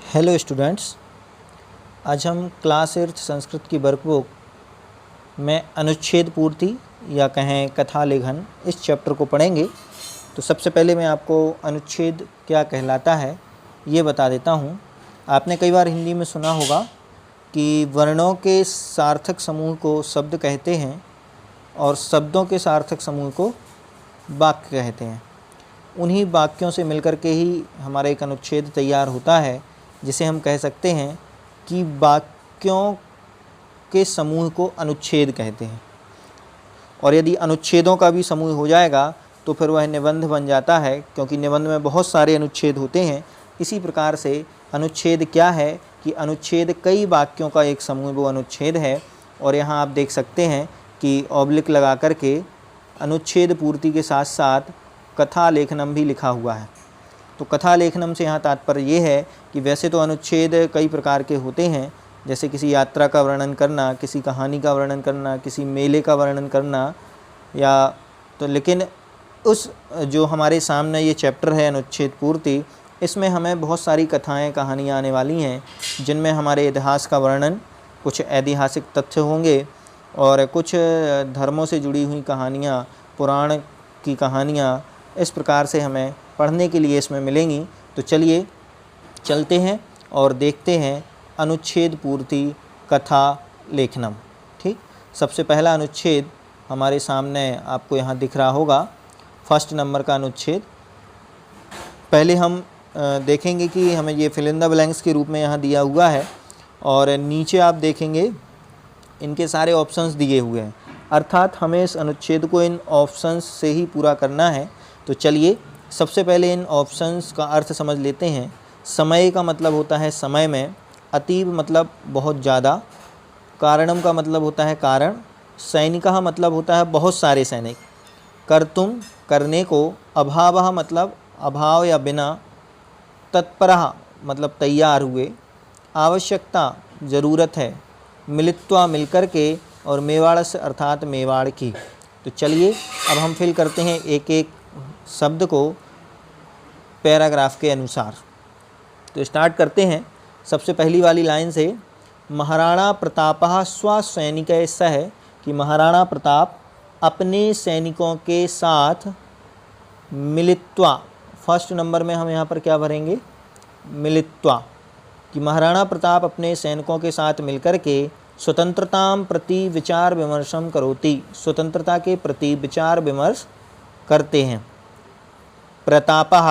Hello students, आज हम class 8 Sanskrit की वर्कबुक में अनुच्छेद पूर्ति या कहें कथा लेखन इस चैप्टर को पढ़ेंगे। तो सबसे पहले मैं आपको अनुच्छेद क्या कहलाता है ये बता देता हूँ। आपने कई बार हिंदी में सुना होगा कि वर्णों के सार्थक समूह को शब्द कहते हैं और शब्दों के सार्थक समूह को वाक्य कहते हैं। उन्हीं वाक्यों से मिलकर के ही हमारा एक अनुच्छेद तैयार होता है, जिसे हम कह सकते हैं कि वाक्यों के समूह को अनुच्छेद कहते हैं। और यदि अनुच्छेदों का भी समूह हो जाएगा तो फिर वह निबंध बन जाता है, क्योंकि निबंध में बहुत सारे अनुच्छेद होते हैं। इसी प्रकार से अनुच्छेद क्या है कि अनुच्छेद कई वाक्यों का एक समूह वो अनुच्छेद है। और यहाँ आप देख सकते हैं कि ऑब्लिक लगा करके अनुच्छेद पूर्ति के साथ साथ कथा लेखनम भी लिखा हुआ है। तो कथा लेखनम से यहाँ तात्पर्य ये है कि वैसे तो अनुच्छेद कई प्रकार के होते हैं, जैसे किसी यात्रा का वर्णन करना, किसी कहानी का वर्णन करना, किसी मेले का वर्णन करना, या तो लेकिन उस जो हमारे सामने ये चैप्टर है अनुच्छेद पूर्ति, इसमें हमें बहुत सारी कथाएं कहानियाँ आने वाली हैं, जिनमें हमारे इतिहास का वर्णन, कुछ ऐतिहासिक तथ्य होंगे और कुछ धर्मों से जुड़ी हुई कहानियाँ, पुराण की कहानियाँ इस प्रकार से हमें पढ़ने के लिए इसमें मिलेंगी। तो चलिए चलते हैं और देखते हैं अनुच्छेद पूर्ति कथा लेखनम। ठीक, सबसे पहला अनुच्छेद हमारे सामने आपको यहाँ दिख रहा होगा, फर्स्ट नंबर का अनुच्छेद। पहले हम देखेंगे कि हमें ये फिल इन द ब्लैंक्स के रूप में यहाँ दिया हुआ है और नीचे आप देखेंगे इनके सारे ऑप्शंस दिए हुए हैं, अर्थात हमें इस अनुच्छेद को इन ऑप्शंस से ही पूरा करना है। तो चलिए सबसे पहले इन ऑप्शंस का अर्थ समझ लेते हैं। समय का मतलब होता है समय में, अतीव मतलब बहुत ज़्यादा, कारणम का मतलब होता है कारण, सैनिकः मतलब होता है बहुत सारे सैनिक, कर्तुम करने को, अभावः मतलब अभाव या बिना, तत्परः मतलब तैयार हुए, आवश्यकता ज़रूरत है, मिलित्वा मिलकर के, और मेवाड़स अर्थात मेवाड़ की। तो चलिए अब हम फिल करते हैं एक एक शब्द को पैराग्राफ के अनुसार। तो स्टार्ट करते हैं सबसे पहली वाली लाइन से। महाराणा प्रतापः स्वसैनिकैः सह, कि महाराणा प्रताप अपने सैनिकों के साथ मिलित्वा, फर्स्ट नंबर में हम यहाँ पर क्या भरेंगे, मिलित्वा, कि महाराणा प्रताप अपने सैनिकों के साथ मिलकर के स्वतंत्रतां प्रति विचार विमर्शम करोति, स्वतंत्रता के प्रति विचार विमर्श करते हैं। प्रतापः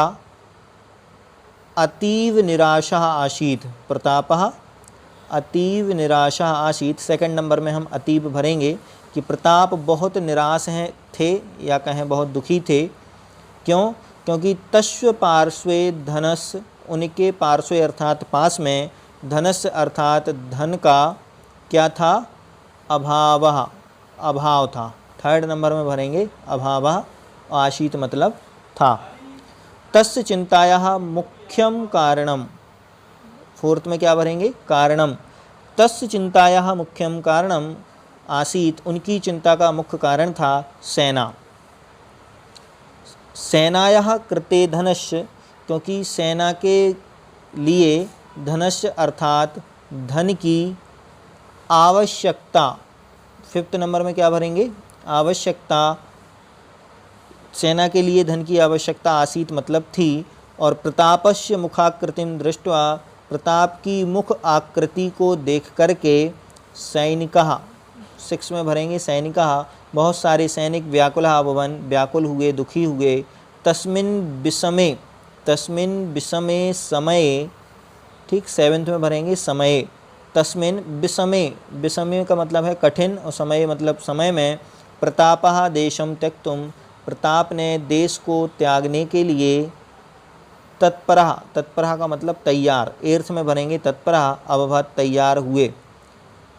अतीव निराशः आसीत्, प्रतापः अतीव निराशः आसीत्, सेकंड नंबर में हम अतीव भरेंगे कि प्रताप बहुत निराश हैं थे या कहें बहुत दुखी थे। क्यों? क्योंकि तस्व पार्श्वे धनस्य, उनके पार्श्वे अर्थात पास में, धनस्य अर्थात धन का क्या था, अभावः अभाव था। थर्ड नंबर में भरेंगे अभावः, आशीत मतलब था। तस्य चिंतायाः मुख्यम कारणम, फोर्थ में क्या भरेंगे, कारणम। तस्य चिंतायाः मुख्यम कारणम आसीत, उनकी चिंता का मुख्य कारण था सेना। सेनायाः कृते धनस्य, क्योंकि सेना के लिए धनस्य अर्थात धन की आवश्यकता, फिफ्थ नंबर में क्या भरेंगे, आवश्यकता, सेना के लिए धन की आवश्यकता आसीत मतलब थी। और प्रतापस्य मुखाकृतिम दृष्ट्वा, प्रताप की मुख आकृति को देख करके, सैनिकः, सिक्स में भरेंगे सैनिकः, बहुत सारे सैनिक, व्याकुलः अभवन् व्याकुल हुए, दुखी हुए, तस्मिन् विषमे, तस्मिन् विषमे समये, ठीक, सेवेंथ में भरेंगे समय, तस्मिन् विषमे, विषमे का मतलब है कठिन और समय मतलब समय में, प्रतापः देशम त्यक्तुम, प्रताप ने देश को त्यागने के लिए, तत्परः, तत्परः का मतलब तैयार, एर्थ में भरेंगे तत्परः, अभवत् तैयार हुए।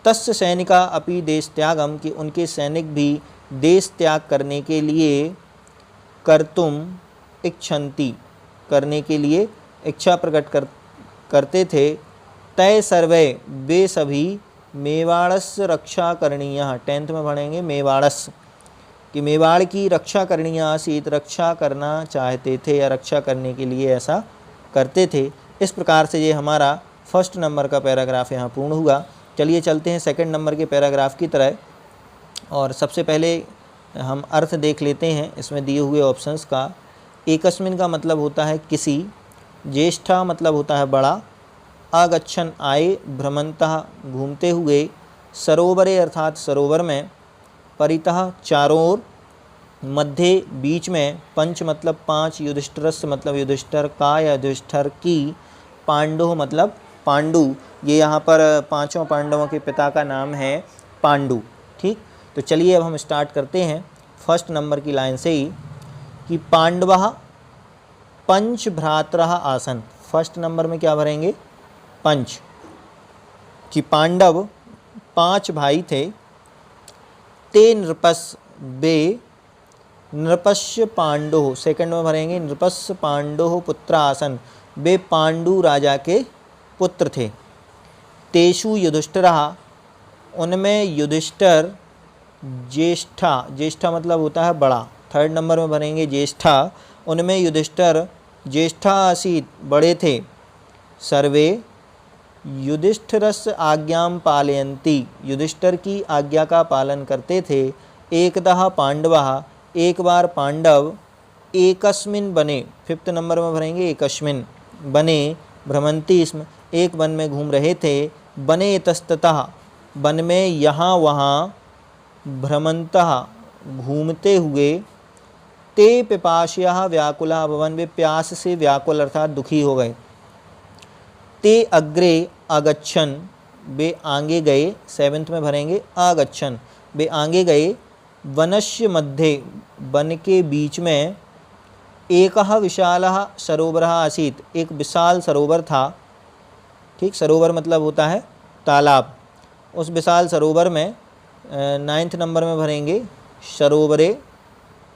तस्य सैनिका अपि देश त्यागम, कि उनके सैनिक भी देश त्याग करने के लिए, कर्तुम इच्छन्ति, करने के लिए इच्छा प्रकट करते थे। तय सर्वे, वे सभी, मेवाड़स्य रक्षा करणीयः, टेंथ में भरेंगे मेवाड़स्य, कि मेवाड़ की रक्षा करणीय आसीत, रक्षा करना चाहते थे या रक्षा करने के लिए ऐसा करते थे। इस प्रकार से ये हमारा फर्स्ट नंबर का पैराग्राफ यहाँ पूर्ण हुआ। चलिए चलते हैं सेकंड नंबर के पैराग्राफ की तरह, और सबसे पहले हम अर्थ देख लेते हैं इसमें दिए हुए ऑप्शंस का। एकस्मिन का मतलब होता है किसी, ज्येष्ठा मतलब होता है बड़ा, आगच्छन आए, भ्रमंतः घूमते हुए, सरोवरे अर्थात सरोवर में, परितः चारों ओर, मध्य बीच में, पंच मतलब पाँच, युधिष्ठिरस्य मतलब युधिष्ठिर का या युधिष्ठिर की, पांडु मतलब पांडु, ये यहाँ पर पांचों पांडवों के पिता का नाम है पांडु। ठीक, तो चलिए अब हम स्टार्ट करते हैं फर्स्ट नंबर की लाइन से ही कि पांडवः पंच भ्रातरः आसन। फर्स्ट नंबर में क्या भरेंगे? पंच, कि पांडव 5 भाई थे। ते नृपस् बे नृपस्य पांडु, सेकंड में भरेंगे नृपस्य पांडु पुत्र आसन, वे पांडु राजा के पुत्र थे। तेषु युधिष्ठिरः, उनमें युधिष्ठिर, ज्येष्ठा, ज्येष्ठा मतलब होता है बड़ा, थर्ड नंबर में भरेंगे ज्येष्ठा, उनमें युधिष्ठिर ज्येष्ठा आसीत्, बड़े थे। सर्वे युधिष्ठिरस्य आज्ञां पालयन्ति, युधिष्ठिर की आज्ञा का पालन करते थे। एकतः पांडवः, एक बार पांडव, एकस्मिन् बने, फिफ्थ नंबर में भरेंगे एकस्मिन् बने, भ्रमन्ति स्म, एक वन में घूम रहे थे। बने इतस्ततः, वन में यहाँ वहाँ, भ्रमन्तः घूमते हुए, ते पिपास्याः व्याकुलाः अभवन्, वे प्यास से व्याकुल अर्थात दुखी हो गए। ते अग्रे आगच्छन्, वे आगे गए, सेवेंथ में भरेंगे आगच्छन्, वे आगे गए। वनस्य मध्ये, वन के बीच में, एकः विशालः सरोवरः आसीत्, एक विशाल सरोवर था। ठीक, सरोवर मतलब होता है तालाब। उस विशाल सरोवर में, नाइन्थ नंबर में भरेंगे सरोवरे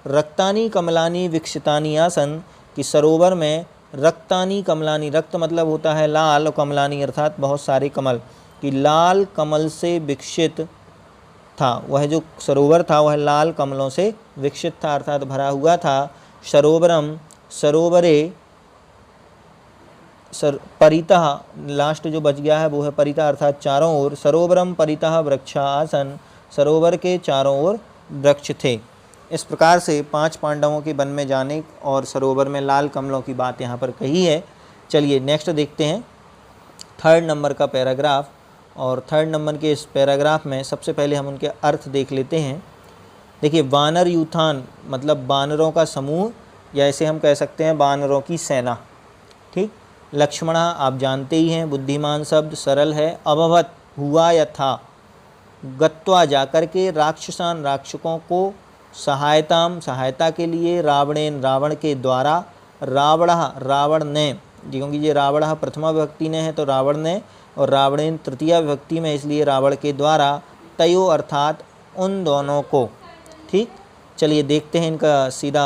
रक्तानि कमलानि विकसितानि आसन, कि सरोवर में रक्तानि कमलानि, रक्त मतलब होता है लाल, और कमलानि अर्थात बहुत सारे कमल, कि लाल कमल से विकसित था। वह जो सरोवर था वह लाल कमलों से विकसित था अर्थात भरा हुआ था। सरोवरम, सरोवरे परितः, लास्ट जो बच गया है वो है परितः अर्थात चारों ओर। सरोवरम परितः वृक्षा आसन, सरोवर के चारों ओर वृक्ष थे। इस प्रकार से 5 पांडवों के वन में जाने और सरोवर में लाल कमलों की बात यहाँ पर कही है। चलिए नेक्स्ट देखते हैं थर्ड नंबर का पैराग्राफ, और थर्ड नंबर के इस पैराग्राफ में सबसे पहले हम उनके अर्थ देख लेते हैं। देखिए, वानर यूथान मतलब बानरों का समूह, या ऐसे हम कह सकते हैं बानरों की सेना। ठीक, लक्ष्मण आप जानते ही हैं, बुद्धिमान शब्द सरल है। अभवत हुआ या था, गत्वा जाकर के, राक्षसान राक्षकों को, सहायताम सहायता के लिए, रावणेन रावण के द्वारा, रावणः रावण ने, क्योंकि ये रावणः प्रथमा विभक्ति ने है तो रावण ने, और रावणेन तृतीया विभक्ति में इसलिए रावण के द्वारा, तयो अर्थात उन दोनों को। ठीक, चलिए देखते हैं इनका सीधा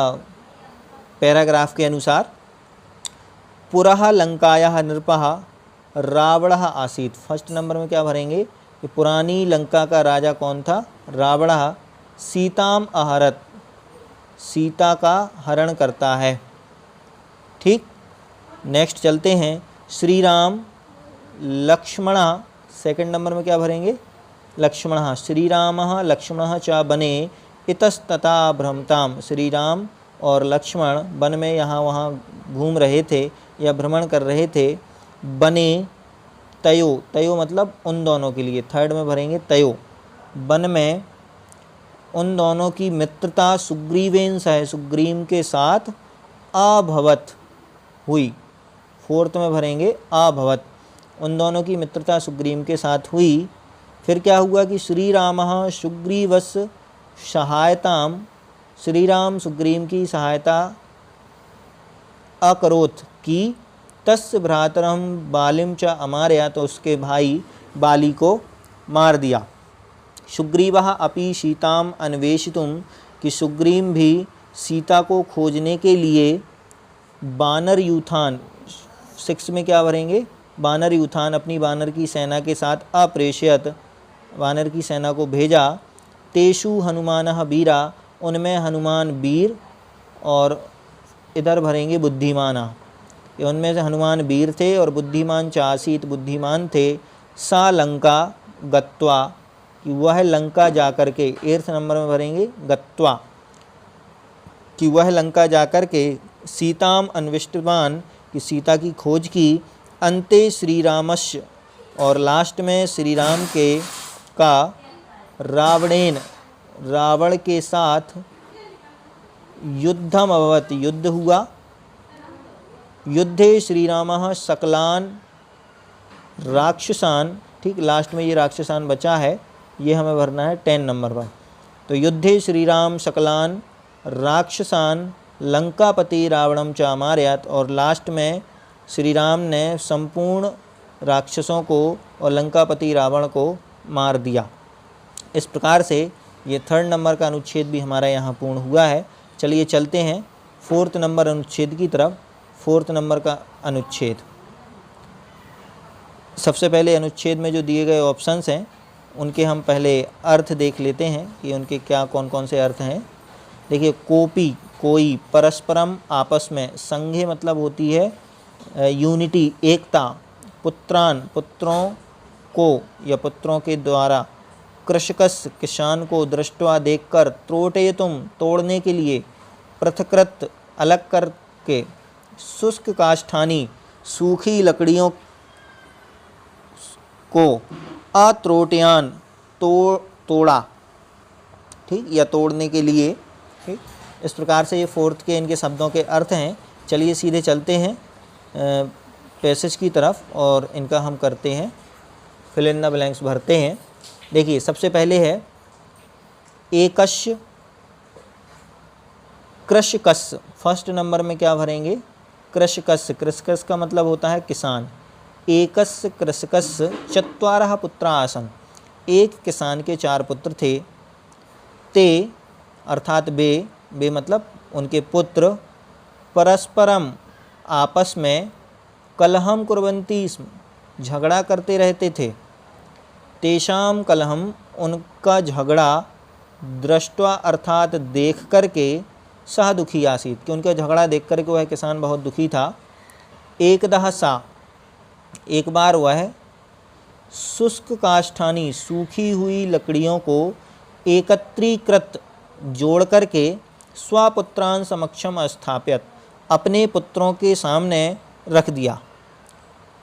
पैराग्राफ के अनुसार। पुरः लंकायाः नृपः रावणः आसीत्, फर्स्ट नंबर में क्या भरेंगे कि पुरानी लंका का राजा कौन था? रावणः। सीताम अहरत, सीता का हरण करता है। ठीक, नेक्स्ट चलते हैं। श्री राम लक्ष्मण, सेकंड नंबर में क्या भरेंगे? लक्ष्मण। श्री रामः लक्ष्मणः च बने इतस्ततः भ्रमताम, श्री राम और लक्ष्मण वन में यहाँ वहाँ घूम रहे थे या भ्रमण कर रहे थे। बने तयो, तयो मतलब उन दोनों के लिए, थर्ड में भरेंगे तयो। वन में उन दोनों की मित्रता सुग्रीवेन सह, सुग्रीव के साथ, अभवत हुई, फोर्थ में भरेंगे अभवत, उन दोनों की मित्रता सुग्रीव के साथ हुई। फिर क्या हुआ कि श्री रामः सुग्रीवस्य सहायताम, श्री राम सुग्रीव की सहायता अकरोत् की, तस्य भ्रातरम बालिम च अमारया, तो उसके भाई बाली को मार दिया। सुग्रीवः अपि सीताम अन्वेषितुम, कि सुग्रीव भी सीता को खोजने के लिए, बानर यूथान, 6 में क्या भरेंगे? बानर यूथान, अपनी बानर की सेना के साथ अप्रेषयत, बानर की सेना को भेजा। तेषु हनुमानः वीरा, उनमें हनुमान वीर, और इधर भरेंगे बुद्धिमाना। कि उनमें से हनुमान वीर थे और बुद्धिमान च आसीत बुद्धिमान थे। सा लंका गत्वा, कि वह लंका जा कर के, 8 नंबर में भरेंगे गत्वा, कि वह लंका जा कर के सीताम अन्विष्टवान, कि सीता की खोज की। अंते श्री रामस्य, और लास्ट में श्री राम के का रावणेन, रावण के साथ युद्धम अभवत, युद्ध हुआ। युद्धे श्री रामः सकलान राक्षसान, ठीक, लास्ट में ये राक्षसान बचा है, ये हमें भरना है 10 नंबर पर। तो युद्धे श्री राम सकलान राक्षसान लंकापति रावणम च अमारयत, और लास्ट में श्री राम ने संपूर्ण राक्षसों को और लंकापति रावण को मार दिया। इस प्रकार से ये 3rd नंबर का अनुच्छेद भी हमारा यहाँ पूर्ण हुआ है। चलिए चलते हैं 4th नंबर अनुच्छेद की तरफ। 4th नंबर का अनुच्छेद, सबसे पहले अनुच्छेद में जो दिए गए ऑप्शंस हैं उनके हम पहले अर्थ देख लेते हैं कि उनके क्या कौन कौन से अर्थ हैं। देखिए, कोपी, कोई, परस्परम आपस में, संघे मतलब होती है यूनिटी, एकता, पुत्रान, पुत्रों को या पुत्रों के द्वारा, कृषकस, किसान को, दृष्टवा देखकर, त्रोटयितुम, तोड़ने के लिए, पृथकृत, अलग करके, शुष्क काष्ठानी, सूखी लकड़ियों को, अत्रोटयान, तोड़ा, ठीक, या तोड़ने के लिए, ठीक। इस प्रकार से ये 4th के इनके शब्दों के अर्थ हैं। चलिए सीधे चलते हैं पैसेज की तरफ और इनका हम करते हैं, फिल इन द ब्लैंक्स भरते हैं। देखिए, सबसे पहले है एकस्य कृषकस्, फर्स्ट नंबर में क्या भरेंगे, कृषकस्, कृषकस् का मतलब होता है किसान। एकस्य कृषकस्य चत्वारः पुत्रा आसन्, एक किसान के 4 पुत्र थे। ते अर्थात वे मतलब उनके पुत्र, परस्परम आपस में, कलहम कुर्वन्ति स्म, झगड़ा करते रहते थे। तेषाम कलहम, उनका झगड़ा, दृष्ट्वा अर्थात देख करके, सह दुखी आसीत, कि उनका झगड़ा देख करके वह किसान बहुत दुखी था। एकदह सा, एक बार वह, शुष्क काष्ठानी, सूखी हुई लकड़ियों को, एकत्रीकृत, जोड़ करके, स्वपुत्रान समक्षम स्थापित, अपने पुत्रों के सामने रख दिया।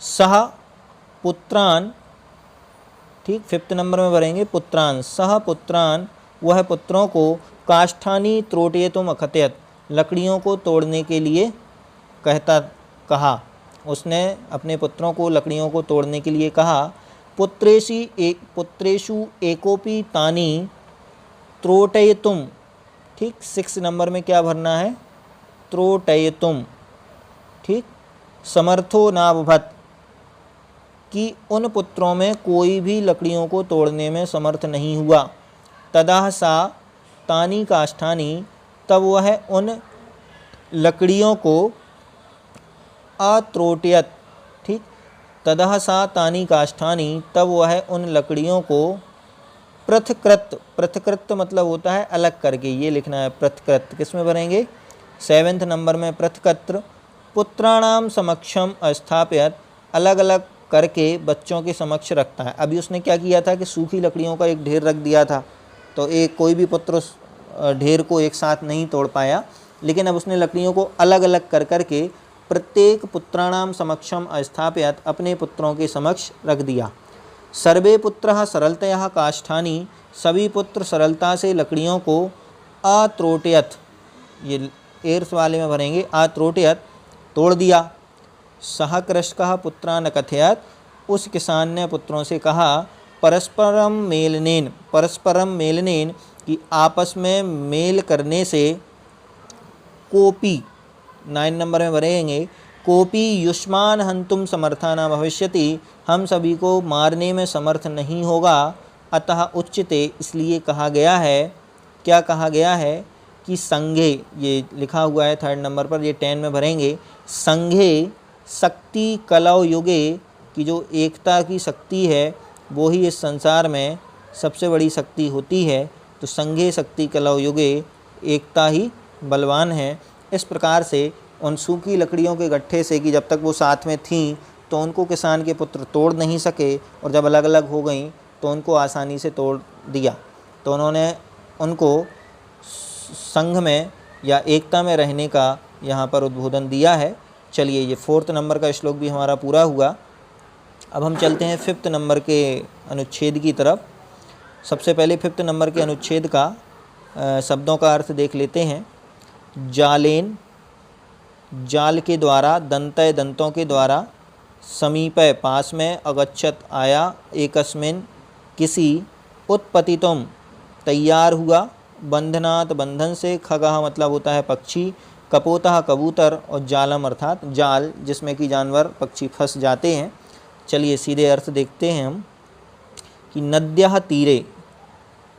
सह पुत्रान, ठीक, 5th नंबर में भरेंगे पुत्रान, सह पुत्रान, वह पुत्रों को, काष्ठानी त्रोटयितुम अकथयत, लकड़ियों को तोड़ने के लिए कहा, उसने अपने पुत्रों को लकड़ियों को तोड़ने के लिए कहा। पुत्रेषु एकोपी तानी त्रोटयितुम, ठीक, 6 नंबर में क्या भरना है, त्रोटयितुम, ठीक, समर्थो नाभवत्, कि उन पुत्रों में कोई भी लकड़ियों को तोड़ने में समर्थ नहीं हुआ। तदा सा तानी काष्ठानी, तब वह उन लकड़ियों को, अत्रोटयत, ठीक, तदा सा तानी काष्ठानी, तब वह उन लकड़ियों को, पृथकृत, पृथकृत मतलब होता है अलग करके, ये लिखना है पृथकृत, किस में भरेंगे, 7th नंबर में पृथकत्र, पुत्राणाम समक्षम स्थापित, अलग अलग करके बच्चों के समक्ष रखता है। अभी उसने क्या किया था कि सूखी लकड़ियों का एक ढेर रख दिया था, तो एक कोई भी पुत्र उस ढेर को एक साथ नहीं तोड़ पाया, लेकिन अब उसने लकड़ियों को अलग अलग कर करके प्रत्येक पुत्राणाम समक्षम स्थापित, अपने पुत्रों के समक्ष रख दिया। सर्वे पुत्रः सरलतया काष्ठानी, सभी पुत्र सरलता से लकड़ियों को, अत्रोटयत, ये 8th वाले में भरेंगे, अत्रोटयत, तोड़ दिया। सह कृषकः पुत्रान् अकथयत, उस किसान ने पुत्रों से कहा, परस्परम मेलनेन, परस्परम मेलनेन, कि आपस में मेल करने से, कोपी, 9 नंबर में भरेंगे, कोपी युष्मान हंतुम समर्था न भविष्यति, हम सभी को मारने में समर्थ नहीं होगा। अतः उच्यते, इसलिए कहा गया है, क्या कहा गया है कि संघे, ये लिखा हुआ है 3rd नंबर पर, ये 10 में भरेंगे, संघे शक्ति कलौ युगे, की जो एकता की शक्ति है वो ही इस संसार में सबसे बड़ी शक्ति होती है। तो संघे शक्ति कलौ युगे, एकता ही बलवान है। इस प्रकार से उन सूखी लकड़ियों के गट्ठे से कि जब तक वो साथ में थीं तो उनको किसान के पुत्र तोड़ नहीं सके, और जब अलग अलग हो गईं तो उनको आसानी से तोड़ दिया। तो उन्होंने उनको संघ में या एकता में रहने का यहाँ पर उद्बोधन दिया है। चलिए, ये 4th नंबर का श्लोक भी हमारा पूरा हुआ। अब हम चलते हैं 5th नंबर के अनुच्छेद की तरफ। सबसे पहले 5th नंबर के अनुच्छेद का शब्दों का अर्थ देख लेते हैं। जालेन, जाल के द्वारा, दंतय, दंतों के द्वारा, समीपे, पास में, अगच्छत, आया, एकस्मिन, किसी, उत्पतितुम, तैयार हुआ, बंधनात्, बंधन से, खगः मतलब होता है पक्षी, कपोतः कबूतर, और जालम अर्थात जाल जिसमें कि जानवर पक्षी फंस जाते हैं। चलिए सीधे अर्थ देखते हैं हम कि नद्यः तीरे,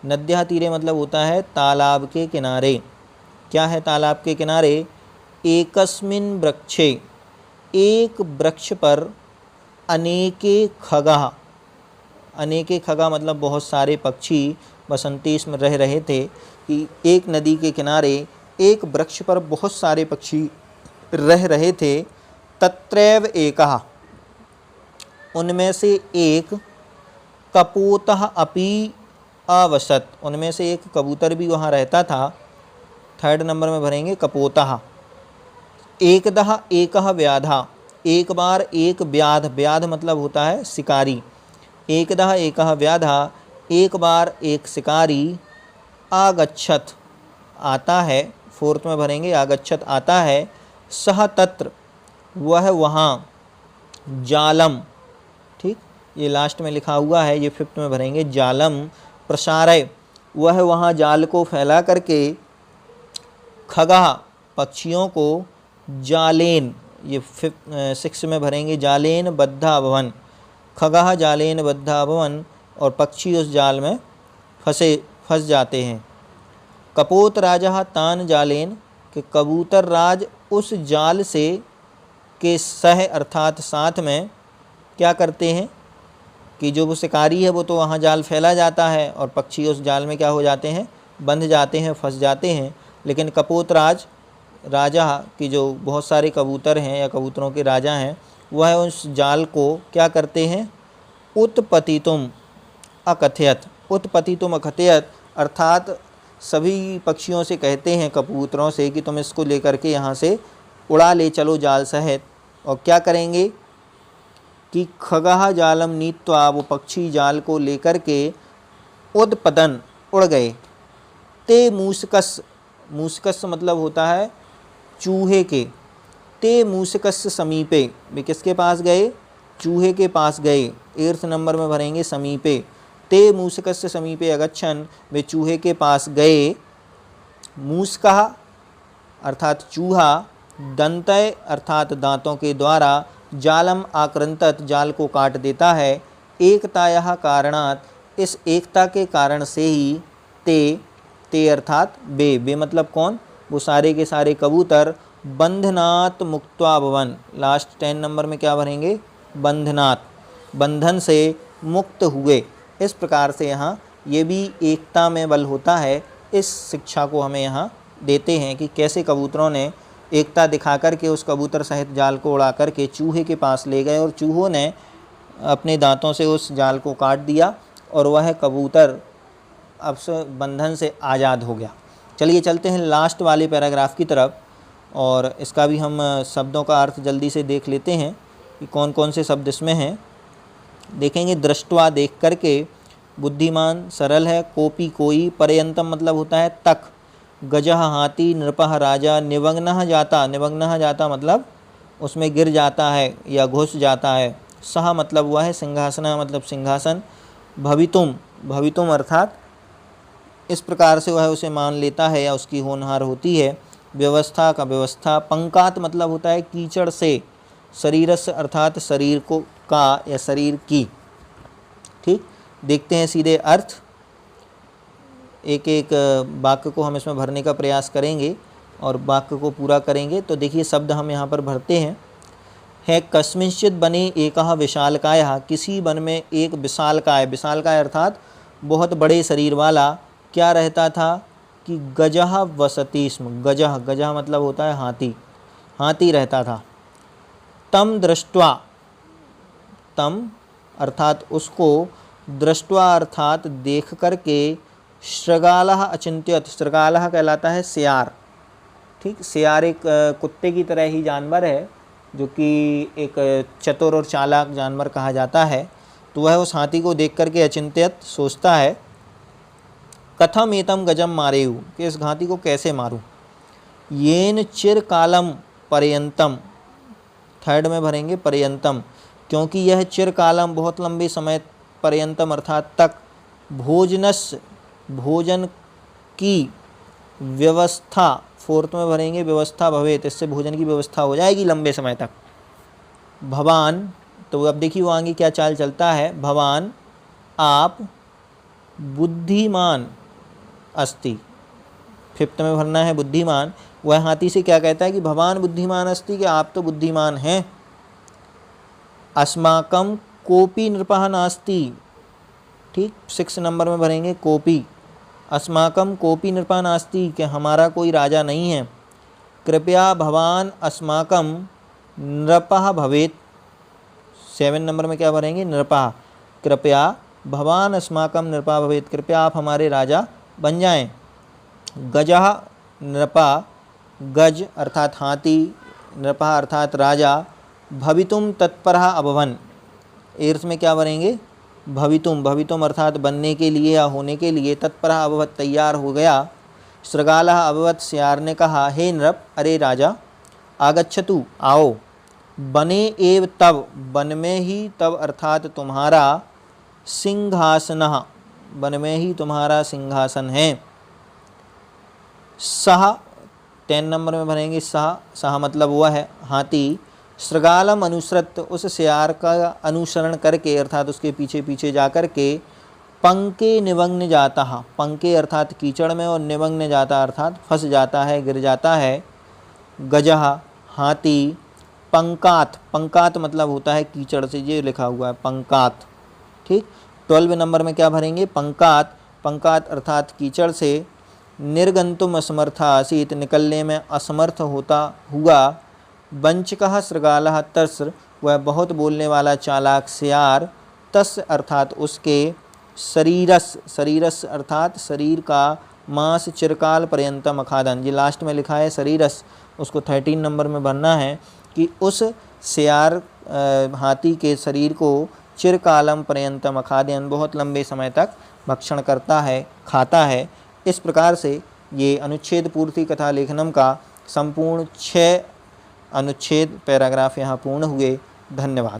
नद्यः तीरे मतलब होता है तालाब के किनारे। क्या है तालाब के किनारे? एकस्मिन वृक्षे, एक वृक्ष पर, अनेके खगः, अनेके खगः मतलब बहुत सारे पक्षी बसंती इसमें रह रहे थे। कि एक नदी के किनारे एक वृक्ष पर बहुत सारे पक्षी रह रहे थे। तत्रैव एकः, उनमें से एक, कपोतः अपि अवसत, उनमें से एक कबूतर भी वहाँ रहता था। 3rd नंबर में भरेंगे कपोतः। एकदः एकः व्याधा, एक बार एक व्याध, व्याध मतलब होता है शिकारी। एकदः एकः व्याधा, एक बार एक शिकारी, आगच्छत आता है, 4th में भरेंगे आगच्छत आता है, सह तत्र वह वहाँ, जालम, ठीक, ये लास्ट में लिखा हुआ है, ये 5th में भरेंगे जालम, प्रसारय वह वहाँ जाल को फैला करके, खगः पक्षियों को, जालेन, ये 6 में भरेंगे जालेन बद्धा भवन, खगः जालेन बद्धा भवन, और पक्षी उस जाल में फंस जाते हैं। कपोत राजा तान जालेन, कि कबूतर राज उस जाल से के सह अर्थात साथ में क्या करते हैं कि जो वो शिकारी है वो तो वहाँ जाल फैला जाता है और पक्षी उस जाल में क्या हो जाते हैं, बंध जाते हैं, फंस जाते हैं। लेकिन कपोतराज राजा की जो बहुत सारे कबूतर हैं या कबूतरों के राजा हैं, वह उस जाल को क्या करते हैं, उत्पतितुम अकथयत, उत्पतितुम अकथयत अर्थात सभी पक्षियों से कहते हैं, कबूतरों से, कि तुम इसको लेकर के यहाँ से उड़ा ले चलो जाल सहित। और क्या करेंगे कि खगः जालम नीत्वा, वो पक्षी जाल को लेकर के उद्पतन उड़ गए। ते मूषकस्, मूषकस् मतलब होता है चूहे के, ते मूषकस्य समीपे, वे किसके पास गए, चूहे के पास गए। 8th नंबर में भरेंगे समीपे। ते मूषकस्य समीपे अगच्छन, वे चूहे के पास गए। मूषकः अर्थात चूहा, दंतय अर्थात दांतों के द्वारा, जालम आक्रंतत जाल को काट देता है। एकतायाः कारणात्, इस एकता के कारण से ही, ते अर्थात बे मतलब कौन, वो सारे के सारे कबूतर, बंधनात् मुक्त्वा भवन, लास्ट 10 नंबर में क्या भरेंगे, बंधनात्, बंधन से मुक्त हुए। इस प्रकार से यहाँ ये भी एकता में बल होता है। इस शिक्षा को हमें यहाँ देते हैं कि कैसे कबूतरों ने एकता दिखा कर के उस कबूतर सहित जाल को उड़ा कर के चूहे के पास ले गए और चूहों ने अपने दांतों से उस जाल को काट दिया और वह कबूतर अब से बंधन से आज़ाद हो गया। चलिए चलते हैं लास्ट वाले पैराग्राफ की तरफ और इसका भी हम शब्दों का अर्थ जल्दी से देख लेते हैं कि कौन कौन से शब्द इसमें हैं। देखेंगे दृष्टवा, देख करके, बुद्धिमान सरल है, कोपी कोई, पर्यंतम मतलब होता है तक, गजः हाथी, नृपः राजा, निमग्नः जाता, निमग्नः जाता मतलब उसमें गिर जाता है या घुस जाता है, सह मतलब हुआ है सिंहासना मतलब सिंहासन, भवितुम, भवितुम अर्थात इस प्रकार से वह उसे मान लेता है या उसकी होनहार होती है, व्यवस्था का व्यवस्था, पंकात मतलब होता है कीचड़ से, शरीरस्य अर्थात शरीर को का या शरीर की। ठीक, देखते हैं सीधे अर्थ, एक एक वाक्य को हम इसमें भरने का प्रयास करेंगे और वाक्य को पूरा करेंगे। तो देखिए शब्द हम यहाँ पर भरते हैं। है कस्मिंश्चित बने एकः विशालकायः, किसी वन में एक विशालकाय, विशालकाय अर्थात बहुत बड़े शरीर वाला क्या रहता था कि गजः वसति स्म, गजः, गजः मतलब होता है हाथी, हाथी रहता था। तम दृष्ट्वा, तम अर्थात उसको, दृष्ट्वा अर्थात देख करके, शृगालः अचिंत्यत, शृगालः कहलाता है सियार, ठीक। सियार एक कुत्ते की तरह ही जानवर है जो कि एक चतुर और चालाक जानवर कहा जाता है। तो वह उस हाथी को देख करके अचिंत्यत सोचता है, कथम एतम गजम मारेयु, कि इस हाथी को कैसे मारूं। येन चिरकालम पर्यंतम, थर्ड में भरेंगे पर्यंतम, क्योंकि यह चिरकालम बहुत लंबे समय, पर्यंतम अर्थात तक, भोजनस्य भोजन की, व्यवस्था फोर्थ में भरेंगे व्यवस्था भवेत, इससे भोजन की व्यवस्था हो जाएगी लंबे समय तक। भवान, तो अब देखिए वो आगे क्या चाल चलता है। भवान आप, बुद्धिमान अस्ति, फिफ्थ में भरना है बुद्धिमान। वह हाथी से क्या कहता है कि भवान बुद्धिमान अस्ति, कि आप तो बुद्धिमान हैं। अस्माकं कोपी नृपः नास्ति, ठीक, 6 नंबर में भरेंगे कोपी। अस्माकं कोपी नृपः नास्ति, कि हमारा कोई राजा नहीं है। कृपया भवान अस्माकं नृपः भवेत्, 7 नंबर में क्या भरेंगे नृपः। कृपया भवान अस्माकं नृपः भवेत्, कृपया आप हमारे राजा बन जाएं। गजः नृपः, गज अर्थात हाथी, नृपः अर्थात राजा, भवितुम तत्परः अभवन्, एर्थ में क्या भरेंगे भवितुम, भवितुम अर्थात बनने के लिए या होने के लिए, तत्परः अभवत् तैयार हो गया। शृगालः अभवत्, सियार ने कहा, हे नृप, अरे राजा, आगच्छतु आओ, बने एव तब, वन में ही, तब अर्थात तुम्हारा, सिंहासनः, वन में ही तुम्हारा सिंहासन है। सह 10 नंबर में भरेंगे सह, सह मतलब वह है हाथी। शृगालम अनुसृत, उस सियार का अनुसरण करके अर्थात उसके पीछे पीछे जा कर के, पंके निमग्न जाता, पंके अर्थात कीचड़ में, और निमग्न जाता अर्थात फंस जाता है, गिर जाता है। गजह हाथी, पंकात, पंकात मतलब होता है कीचड़ से, ये लिखा हुआ है पंकात, ठीक। 12 नंबर में क्या भरेंगे पंकात, पंकात अर्थात कीचड़ से। निर्गंतुम असमर्था आसीत, निकलने में असमर्थ होता हुआ। वंचकः शृगालः तस्य, वह बहुत बोलने वाला चालाक सियार। तस्य अर्थात उसके। शरीरस, शरीरस अर्थात शरीर का। मांस चिरकाल पर्यंतम अखादन, ये लास्ट में लिखा है शरीरस, उसको 13 नंबर में भरना है कि उस सियार हाथी के शरीर को चिरकालम पर्यंतम अखादन, बहुत लंबे समय तक भक्षण करता है, खाता है। इस प्रकार से ये अनुच्छेद पूर्ति कथा लेखनम का संपूर्ण 6 अनुच्छेद पैराग्राफ यहाँ पूर्ण हुए। धन्यवाद।